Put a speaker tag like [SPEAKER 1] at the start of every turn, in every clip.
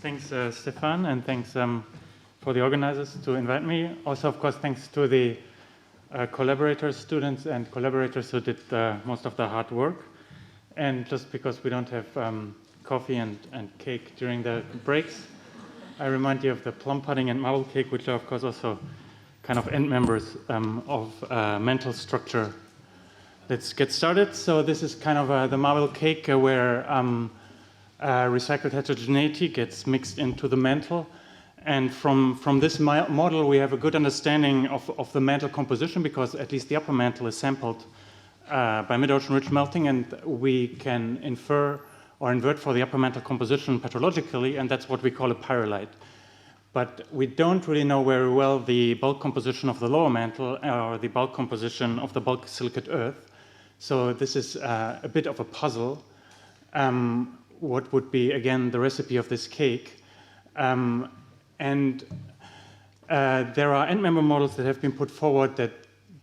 [SPEAKER 1] Thanks, Stefan, and thanks for the organizers to invite me. Also, of course, thanks to the collaborators, students, and collaborators who did most of the hard work. And just because we don't have coffee and cake during the breaks, I remind you of the plum pudding and marble cake, which are, of course, also kind of end members of Mantle structure. Let's get started. So this is kind of the marble cake where recycled heterogeneity gets mixed into the mantle. And from this model, we have a good understanding of the mantle composition, because at least the upper mantle is sampled by mid-ocean ridge melting, and we can infer or invert for the upper mantle composition petrologically, and that's what we call a pyrrolite. But we don't really know very well the bulk composition of the lower mantle or the bulk composition of the bulk silicate earth. So this is a bit of a puzzle. What would be, again, the recipe of this cake? And there are end-member models that have been put forward that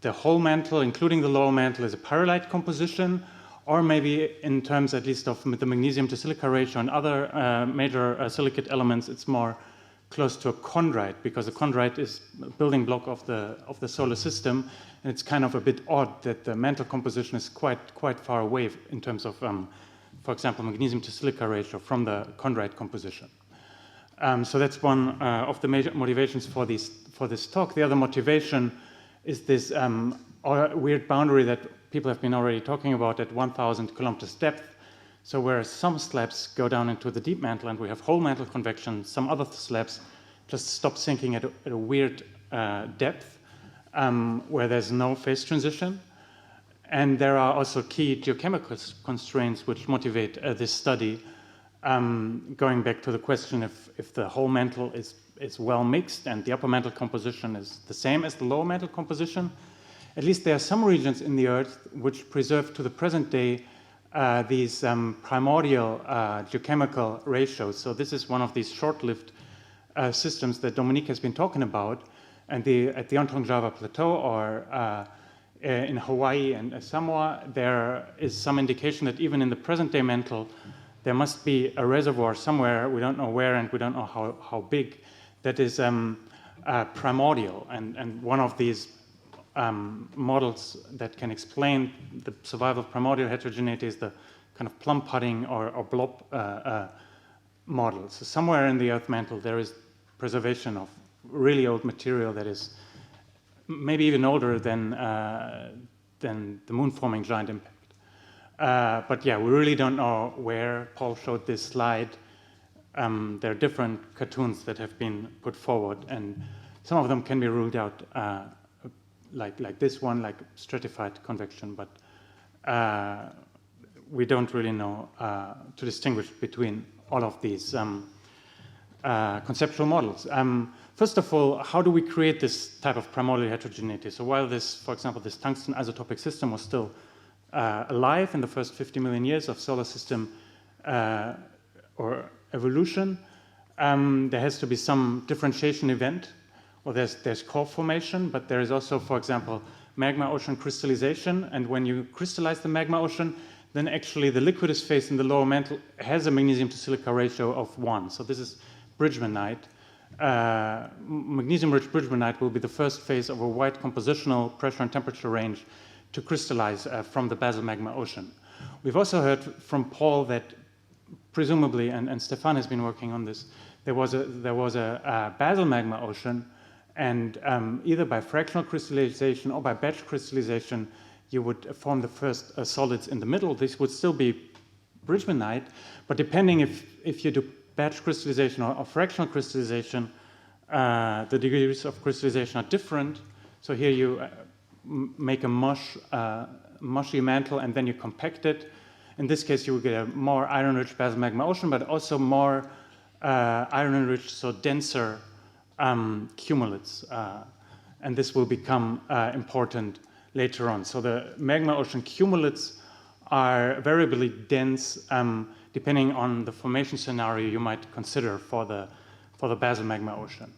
[SPEAKER 1] the whole mantle, including the lower mantle, is a pyrrolite composition, or maybe in terms at least of the magnesium to silica ratio and other major silicate elements, it's more close to a chondrite, because a chondrite is a building block of the solar system, and it's kind of a bit odd that the mantle composition is quite far away in terms of, for example, magnesium to silica ratio from the chondrite composition. So that's one of the major motivations for this talk. The other motivation is this weird boundary that people have been already talking about at 1,000 kilometers depth. So where some slabs go down into the deep mantle and we have whole mantle convection, some other slabs just stop sinking at a weird depth where there's no phase transition. And there are also key geochemical constraints which motivate this study, going back to the question if the whole mantle is well mixed and the upper mantle composition is the same as the lower mantle composition. At least there are some regions in the Earth which preserve to the present day these primordial geochemical ratios. So this is one of these short-lived systems that Dominique has been talking about. And at the Ontong Java Plateau or in Hawaii and Samoa, there is some indication that even in the present-day mantle, there must be a reservoir somewhere, we don't know where and we don't know how big, that is primordial. And one of these models that can explain the survival of primordial heterogeneity is the kind of plum pudding or blob model. So somewhere in the Earth mantle, there is preservation of really old material that is maybe even older than the moon-forming giant impact. But yeah, we really don't know where. Paul showed this slide. There are different cartoons that have been put forward, and some of them can be ruled out, like this one, like stratified convection, but we don't really know to distinguish between all of these conceptual models. First of all, how do we create this type of primordial heterogeneity? So while this, for example, this tungsten isotopic system was still alive in the first 50 million years of solar system or evolution, there has to be some differentiation event. Well, there's core formation, but there is also, for example, magma ocean crystallization. And when you crystallize the magma ocean, then actually the liquidous phase in the lower mantle has a magnesium to silica ratio of 1. So this is Bridgmanite. Magnesium-rich Bridgmanite will be the first phase of a wide compositional pressure and temperature range to crystallize from the basal magma ocean. We've also heard from Paul that presumably, and Stefan has been working on this, there was a basal magma ocean, and either by fractional crystallization or by batch crystallization, you would form the first solids in the middle. This would still be Bridgmanite, but depending if you do batch crystallization or fractional crystallization, the degrees of crystallization are different. So here you make a mushy mantle and then you compact it. In this case, you will get a more iron-rich basal magma ocean, but also more iron-rich, so denser cumulates. And this will become important later on. So the magma ocean cumulates are variably dense depending on the formation scenario you might consider for the basal magma ocean.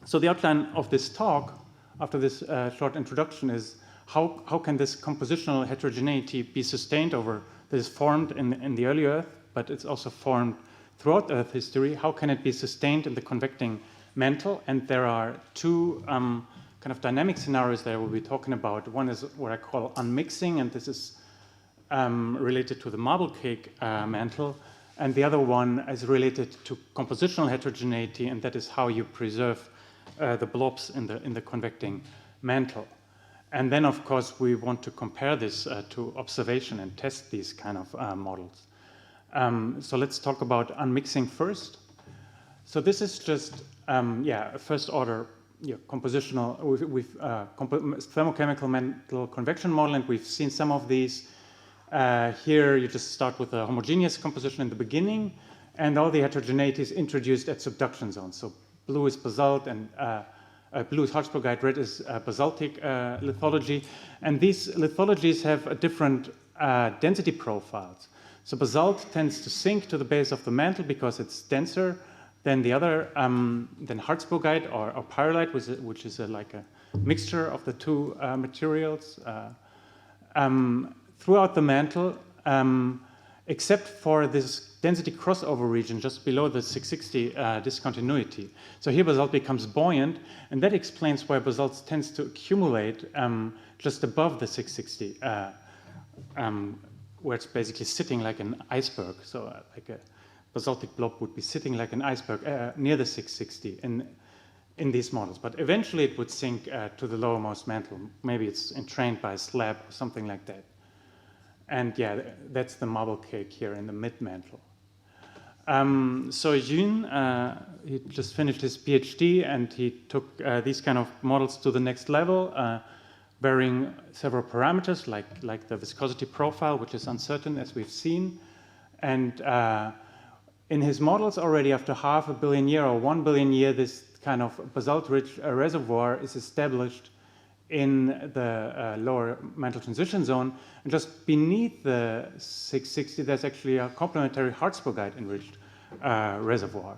[SPEAKER 1] So the outline of this talk, after this short introduction, is how can this compositional heterogeneity be sustained over, that is formed in the early Earth, but it's also formed throughout Earth history, how can it be sustained in the convecting mantle? And there are two kind of dynamic scenarios that we'll be talking about. One is what I call unmixing, and this is related to the marble cake mantle. And the other one is related to compositional heterogeneity, and that is how you preserve the blobs in the convecting mantle. And then, of course, we want to compare this to observation and test these kind of models. So let's talk about unmixing first. So this is just, a first order compositional, thermochemical mantle convection model, and we've seen some of these. Here you just start with a homogeneous composition in the beginning, and all the heterogeneity is introduced at subduction zones. So blue is basalt, and blue is Harzburgite, red is basaltic lithology. And these lithologies have a different density profiles. So basalt tends to sink to the base of the mantle because it's denser than the other, than Harzburgite or pyrrolite, which is like a mixture of the two materials. Throughout the mantle, except for this density crossover region just below the 660 discontinuity. So here basalt becomes buoyant, and that explains why basalt tends to accumulate just above the 660, where it's basically sitting like an iceberg. So like a basaltic blob would be sitting like an iceberg near the 660 in these models. But eventually it would sink to the lowermost mantle. Maybe it's entrained by a slab or something like that. And yeah, that's the marble cake here in the mid-mantle. So Jun, he just finished his PhD, and he took these kind of models to the next level, varying several parameters like the viscosity profile, which is uncertain, as we've seen. And in his models already after 500 million years or 1 billion years, this kind of basalt-rich reservoir is established in the lower mantle transition zone. And just beneath the 660, there's actually a complementary Harzburgite enriched reservoir.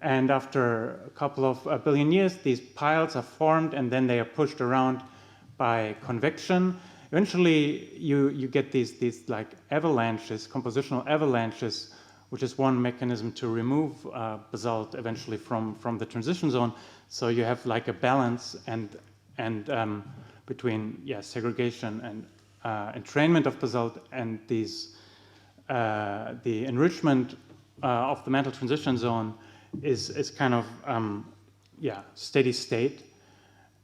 [SPEAKER 1] And after a couple of billion years, these piles are formed, and then they are pushed around by convection. Eventually, you get these like avalanches, compositional avalanches, which is one mechanism to remove basalt eventually from the transition zone. So you have like a balance and between segregation and entrainment of basalt and these the enrichment of the mantle transition zone is kind of steady state,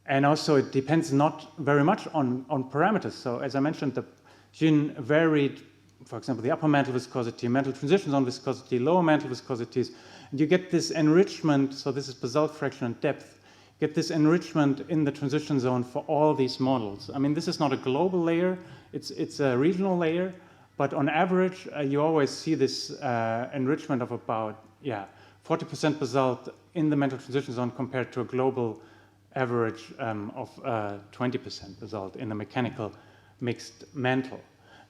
[SPEAKER 1] and also it depends not very much on parameters. So as I mentioned, the Jun varied, for example, the upper mantle viscosity, mantle transition zone viscosity, lower mantle viscosities, and you get this enrichment. So this is basalt fraction and depth. Get this enrichment in the transition zone for all these models. I mean, this is not a global layer, it's a regional layer, but on average, you always see this enrichment of about 40% basalt in the mantle transition zone compared to a global average of 20% basalt in the mechanical mixed mantle.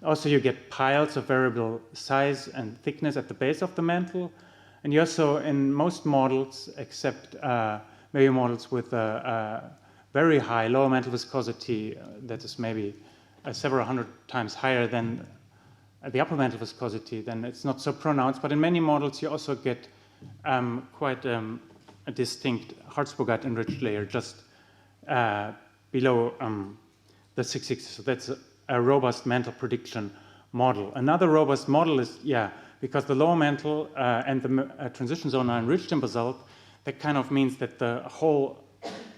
[SPEAKER 1] Also, you get piles of variable size and thickness at the base of the mantle, and you also, in most models, except maybe models with a very high lower mantle viscosity that is maybe several hundred times higher than the upper mantle viscosity, then it's not so pronounced. But in many models, you also get quite a distinct Harzburgite enriched layer just below the 660. So that's a robust mantle prediction model. Another robust model is, because the lower mantle and the transition zone are enriched in basalt, that kind of means that the whole,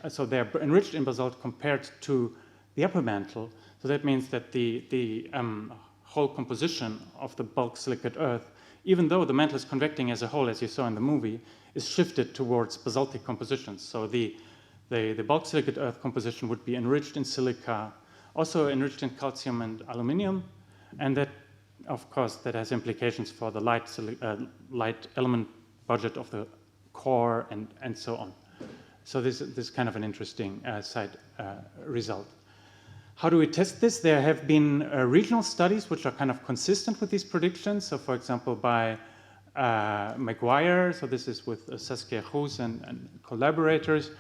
[SPEAKER 1] so they're enriched in basalt compared to the upper mantle. So that means that the whole composition of the bulk silicate earth, even though the mantle is convecting as a whole, as you saw in the movie, is shifted towards basaltic compositions. So the bulk silicate earth composition would be enriched in silica, also enriched in calcium and aluminium, and that, of course, that has implications for the light element budget of the core and so on. So this is kind of an interesting side result. How do we test this? There have been regional studies which are kind of consistent with these predictions. So, for example, by McGuire, so this is with Saskia Roos and collaborators,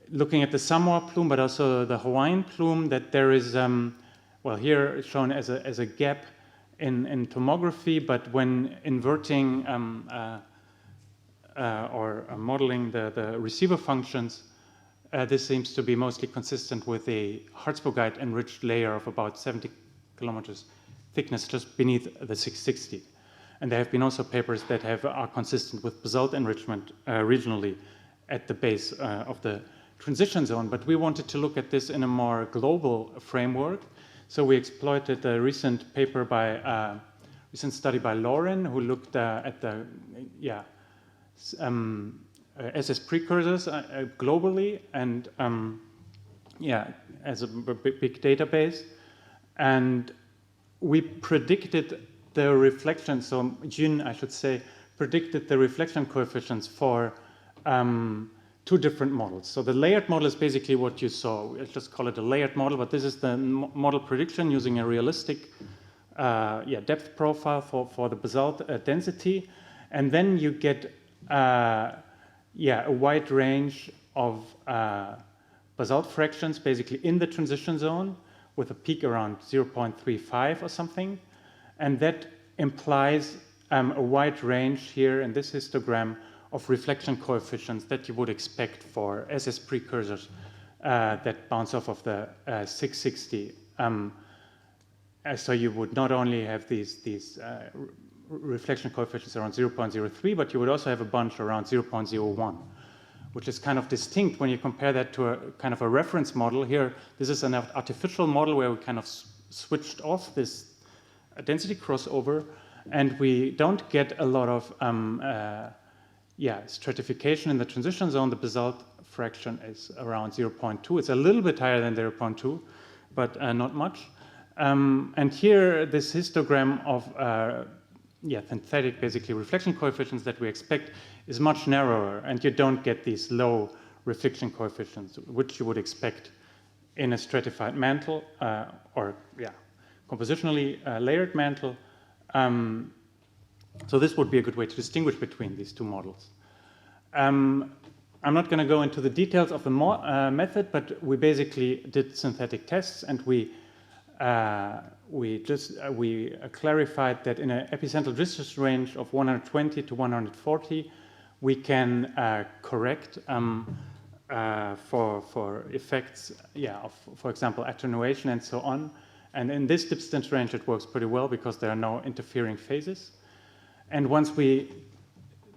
[SPEAKER 1] looking at the Samoa plume, but also the Hawaiian plume, that there is, well, here it's shown as a gap in tomography, but when inverting or modeling the receiver functions, this seems to be mostly consistent with a Harzburgite enriched layer of about 70 kilometers thickness just beneath the 660. And there have been also papers that are consistent with basalt enrichment regionally at the base of the transition zone. But we wanted to look at this in a more global framework. So we exploited a recent paper by recent study by Lauren, who looked at the SS precursors globally, and as a big database. And we predicted the reflection, so Jun, I should say, predicted the reflection coefficients for 2 different models. So the layered model is basically what you saw. Let's just call it a layered model, but this is the model prediction using a realistic depth profile for the basalt density. And then you get a wide range of basalt fractions basically in the transition zone with a peak around 0.35 or something. And that implies a wide range here in this histogram of reflection coefficients that you would expect for SS precursors that bounce off of the 660. So you would not only have these reflection coefficients around 0.03, but you would also have a bunch around 0.01, which is kind of distinct when you compare that to a kind of a reference model. Here, this is an artificial model where we kind of switched off this density crossover, and we don't get a lot of stratification in the transition zone. The basalt fraction is around 0.2. It's a little bit higher than 0.2, but not much. And here, this histogram of synthetic, basically, reflection coefficients that we expect is much narrower, and you don't get these low reflection coefficients, which you would expect in a stratified mantle compositionally layered mantle. So this would be a good way to distinguish between these 2 models. I'm not going to go into the details of the method, but we basically did synthetic tests, and we clarified that in an epicentral distance range of 120 to 140, we can correct for effects, of, for example, attenuation and so on. And in this distance range, it works pretty well because there are no interfering phases. And once we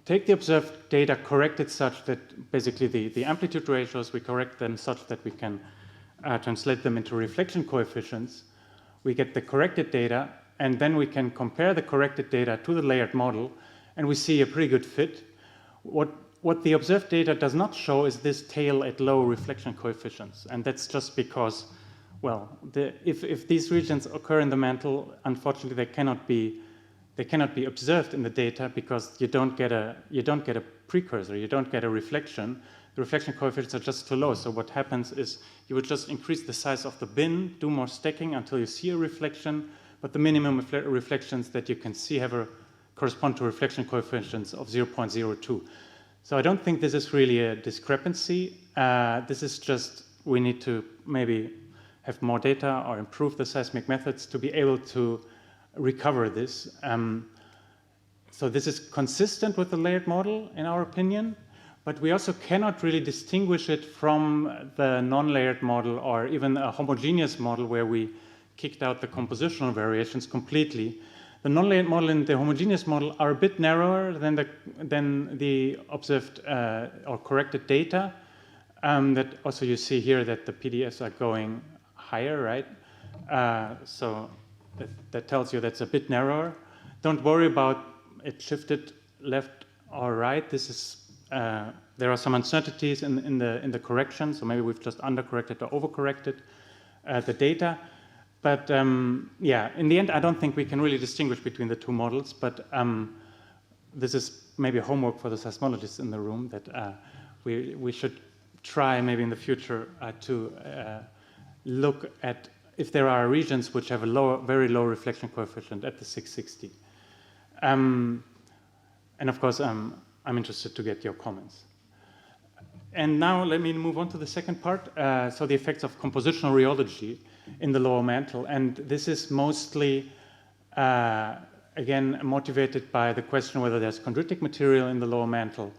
[SPEAKER 1] take the observed data corrected such that basically the amplitude ratios, we correct them such that we can translate them into reflection coefficients, we get the corrected data, and then we can compare the corrected data to the layered model, and we see a pretty good fit. What the observed data does not show is this tail at low reflection coefficients, and that's just because, well, if these regions occur in the mantle, unfortunately they cannot be observed in the data because you don't get a precursor, you don't get a reflection. The reflection coefficients are just too low. So what happens is you would just increase the size of the bin, do more stacking until you see a reflection, but the minimum reflections that you can see correspond to reflection coefficients of 0.02. So I don't think this is really a discrepancy. This is just, we need to maybe have more data or improve the seismic methods to be able to recover this. So this is consistent with the layered model, in our opinion. But we also cannot really distinguish it from the non-layered model or even a homogeneous model where we kicked out the compositional variations completely. The non-layered model and the homogeneous model are a bit narrower than the observed or corrected data. That also you see here that the PDFs are going higher, right? So that tells you that's a bit narrower. Don't worry about it shifted left or right. This is there are some uncertainties in the correction, so maybe we've just undercorrected or overcorrected the data. But in the end, I don't think we can really distinguish between the 2 models. But this is maybe homework for the seismologists in the room that we should try maybe in the future to look at if there are regions which have a very low reflection coefficient at the 660. And of course, I'm interested to get your comments. And now let me move on to the second part, so the effects of compositional rheology in the lower mantle. And this is mostly again motivated by the question whether there's chondritic material in the lower mantle,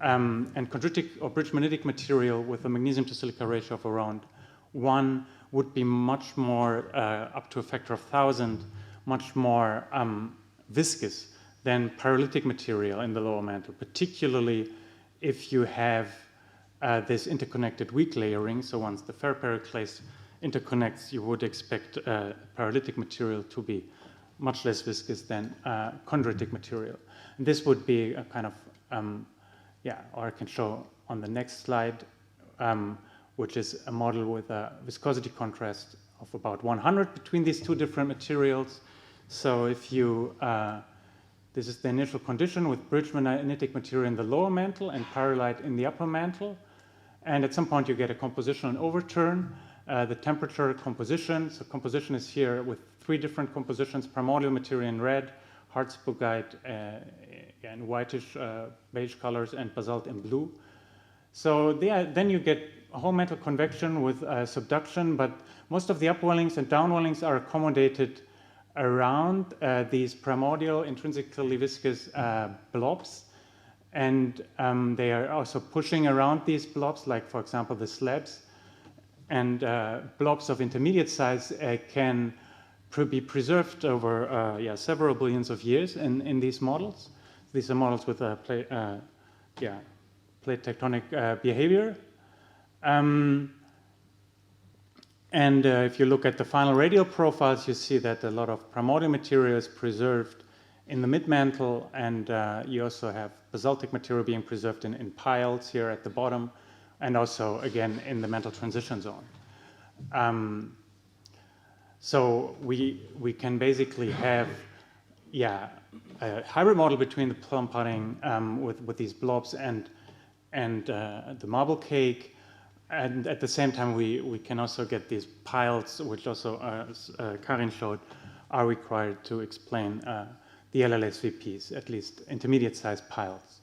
[SPEAKER 1] and chondritic or bridge magnetic material with a magnesium to silica ratio of around 1 would be much more, up to a factor of 1,000, much more viscous than pyrolytic material in the lower mantle, particularly if you have this interconnected weak layering. So once the ferropericlase interconnects, you would expect pyrolytic material to be much less viscous than chondritic material. And this would be a kind of, or I can show on the next slide, which is a model with a viscosity contrast of about 100 between these two different materials. So if you, this is the initial condition with bridge magnetic material in the lower mantle and pyrolite in the upper mantle. And at some point you get a compositional overturn. The temperature composition, so composition is here with 3 different compositions: primordial material in red, Harzburgite in whitish beige colors, and basalt in blue. So then you get a whole mantle convection with subduction, but most of the upwellings and downwellings are accommodated around these primordial intrinsically viscous blobs. And they are also pushing around these blobs, like for example the slabs. And blobs of intermediate size can be preserved over several billions of years in these models. These are models with plate tectonic behavior. And if you look at the final radial profiles, you see that a lot of primordial material is preserved in the mid-mantle, and you also have basaltic material being preserved in piles here at the bottom, and also, again, in the mantle transition zone. So we can basically have, a hybrid model between the plum pudding with these blobs and the marble cake. And at the same time, we can also get these piles, which also Karin showed, are required to explain the LLSVPs, at least intermediate-sized piles.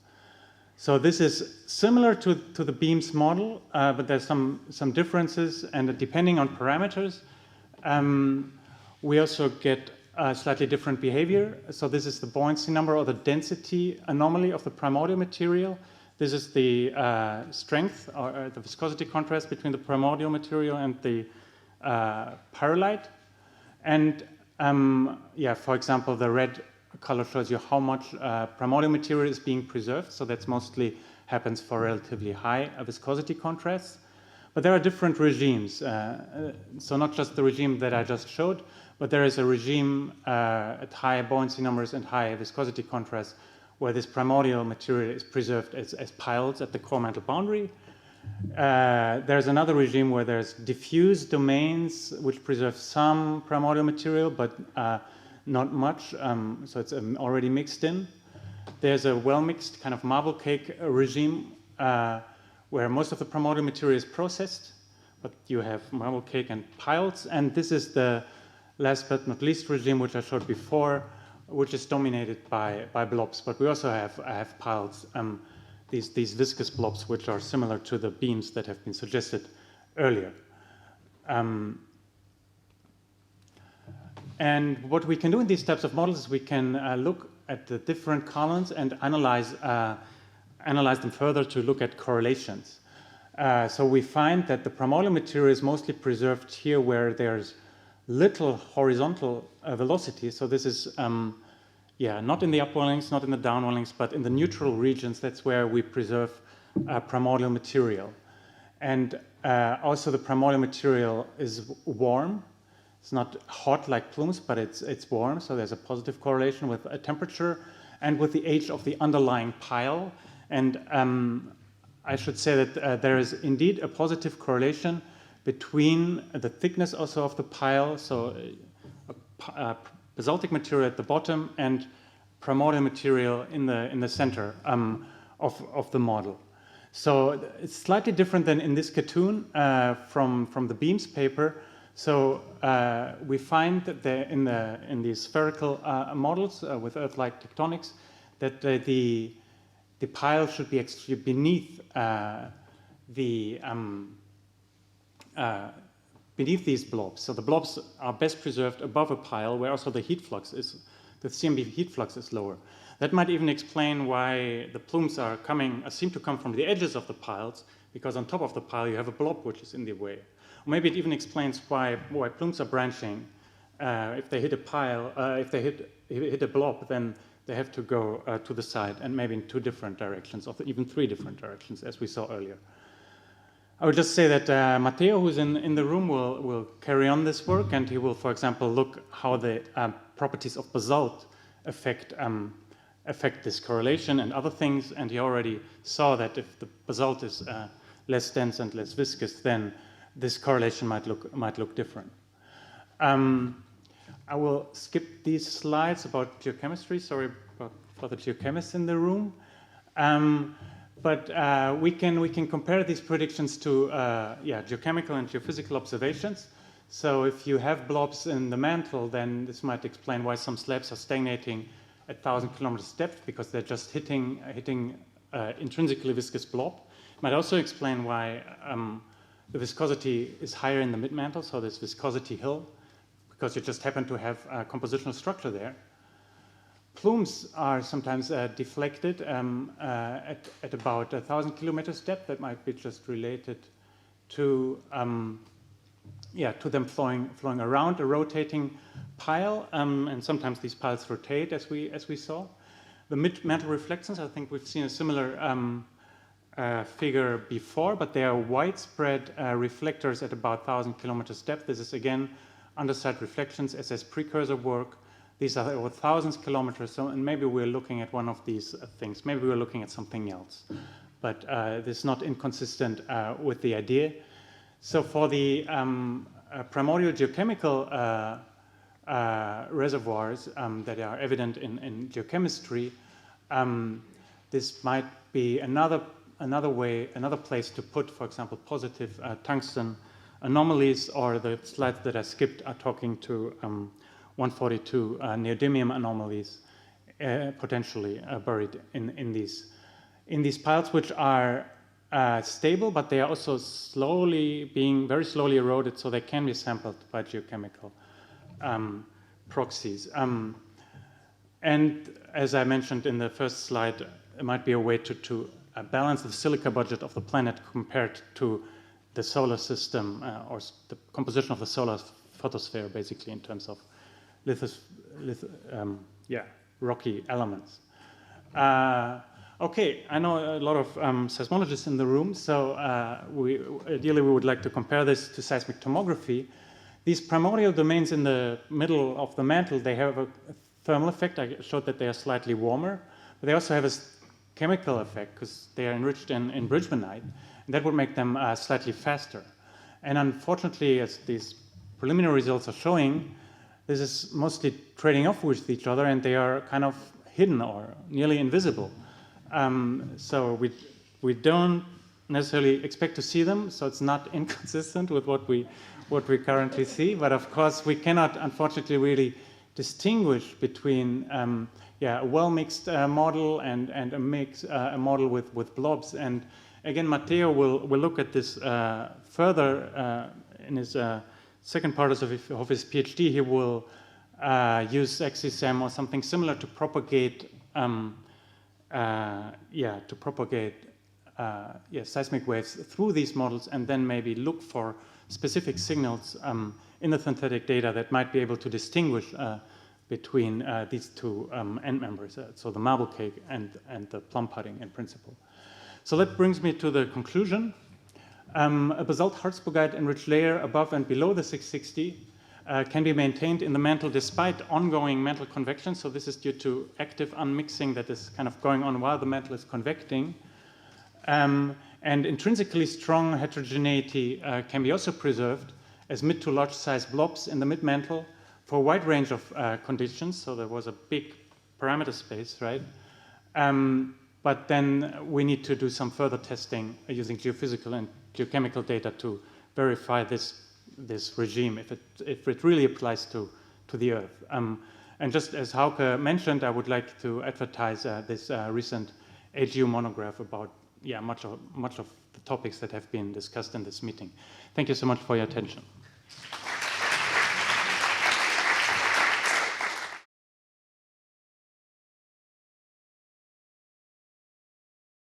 [SPEAKER 1] So this is similar to the beams model, but there's some differences, and depending on parameters, we also get a slightly different behavior. So this is the buoyancy number or the density anomaly of the primordial material. This is the strength or the viscosity contrast between the primordial material and the pyrolite. And for example, the red color shows you how much primordial material is being preserved. So that's mostly happens for relatively high viscosity contrasts. But there are different regimes. So not just the regime that I just showed, but there is a regime at high buoyancy numbers and high viscosity contrast where this primordial material is preserved as piles at the core mantle boundary. There's another regime where there's diffuse domains which preserve some primordial material, but not much, so it's already mixed in. There's a well-mixed kind of marble cake regime where most of the primordial material is processed, but you have marble cake and piles. And this is the last but not least regime, which I showed before, which is dominated by blobs. But we also have piles, these viscous blobs, which are similar to the beams that have been suggested earlier. And what we can do in these types of models is we can look at the different columns and analyze them further to look at correlations. So we find that the primordial material is mostly preserved here where there's little horizontal velocity. So this is, not in the upwellings, not in the downwellings, but in the neutral regions. That's where we preserve primordial material. And also the primordial material is warm. It's not hot like plumes, but it's warm. So there's a positive correlation with a temperature and with the age of the underlying pile. And I should say that there is indeed a positive correlation between the thickness also of the pile, so basaltic material at the bottom and primordial material in the center of the model. So it's slightly different than in this cartoon from the beams paper. So we find that in these spherical models with Earth-like tectonics that the pile should be beneath the beneath these blobs. So the blobs are best preserved above a pile where also the heat flux is, the CMB heat flux is lower. That might even explain why the plumes are seem to come from the edges of the piles, because on top of the pile you have a blob which is in the way. Or maybe it even explains why plumes are branching. If they hit a pile, if they hit a blob, then they have to go to the side, and maybe in 2 different directions, or even 3 different directions, as we saw earlier. I would just say that Matteo, who's in the room, will carry on this work, and he will, for example, look how the properties of basalt affect this correlation and other things. And he already saw that if the basalt is less dense and less viscous, then this correlation might look different. I will skip these slides about geochemistry. Sorry for the geochemists in the room. But we can compare these predictions to geochemical and geophysical observations. So if you have blobs in the mantle, then this might explain why some slabs are stagnating at 1,000 kilometers depth, because they're just hitting intrinsically viscous blob. It might also explain why the viscosity is higher in the mid-mantle, so there's viscosity hill, because you just happen to have a compositional structure there. Plumes are sometimes deflected at about 1,000 kilometers depth. That might be just related to them flowing around a rotating pile, and sometimes these piles rotate, as we saw. The mid-mantle reflections, I think we've seen a similar figure before, but they are widespread reflectors at about 1,000 kilometers depth. This is again underside reflections, SS precursor work. These are over thousands of kilometers, so, and maybe we're looking at one of these things. Maybe we're looking at something else, but this is not inconsistent with the idea. So for the primordial geochemical reservoirs that are evident in geochemistry, this might be another place to put, for example, positive tungsten anomalies, or the slides that I skipped are talking to 142 neodymium anomalies potentially buried in these piles, which are stable, but they are also being very slowly eroded, so they can be sampled by geochemical proxies. And as I mentioned in the first slide, it might be a way to balance the silica budget of the planet compared to the solar system, or the composition of the solar photosphere, basically, in terms of rocky elements. Okay, I know a lot of seismologists in the room, so ideally we would like to compare this to seismic tomography. These primordial domains in the middle of the mantle, they have a thermal effect. I showed that they are slightly warmer, but they also have a chemical effect because they are enriched in bridgemanite, and that would make them slightly faster. And unfortunately, as these preliminary results are showing, this is mostly trading off with each other, and they are kind of hidden or nearly invisible. So we don't necessarily expect to see them, so it's not inconsistent with what we currently see. But of course, we cannot, unfortunately, really distinguish between a well-mixed model and a model with blobs. And again, Matteo will look at this further in his second part of his PhD. He will use XSM or something similar to propagate seismic waves through these models, and then maybe look for specific signals in the synthetic data that might be able to distinguish between these two end members, so the marble cake and the plum pudding in principle. So that brings me to the conclusion. A basalt Harzburgite enriched layer above and below the 660 can be maintained in the mantle despite ongoing mantle convection. So this is due to active unmixing that is kind of going on while the mantle is convecting. And intrinsically strong heterogeneity can be also preserved as mid to large size blobs in the mid-mantle for a wide range of conditions. So there was a big parameter space, right? But then we need to do some further testing using geophysical and geochemical data to verify this regime, if it really applies to the Earth. And just as Hauke mentioned, I would like to advertise this recent AGU monograph about much of the topics that have been discussed in this meeting. Thank you so much for your attention.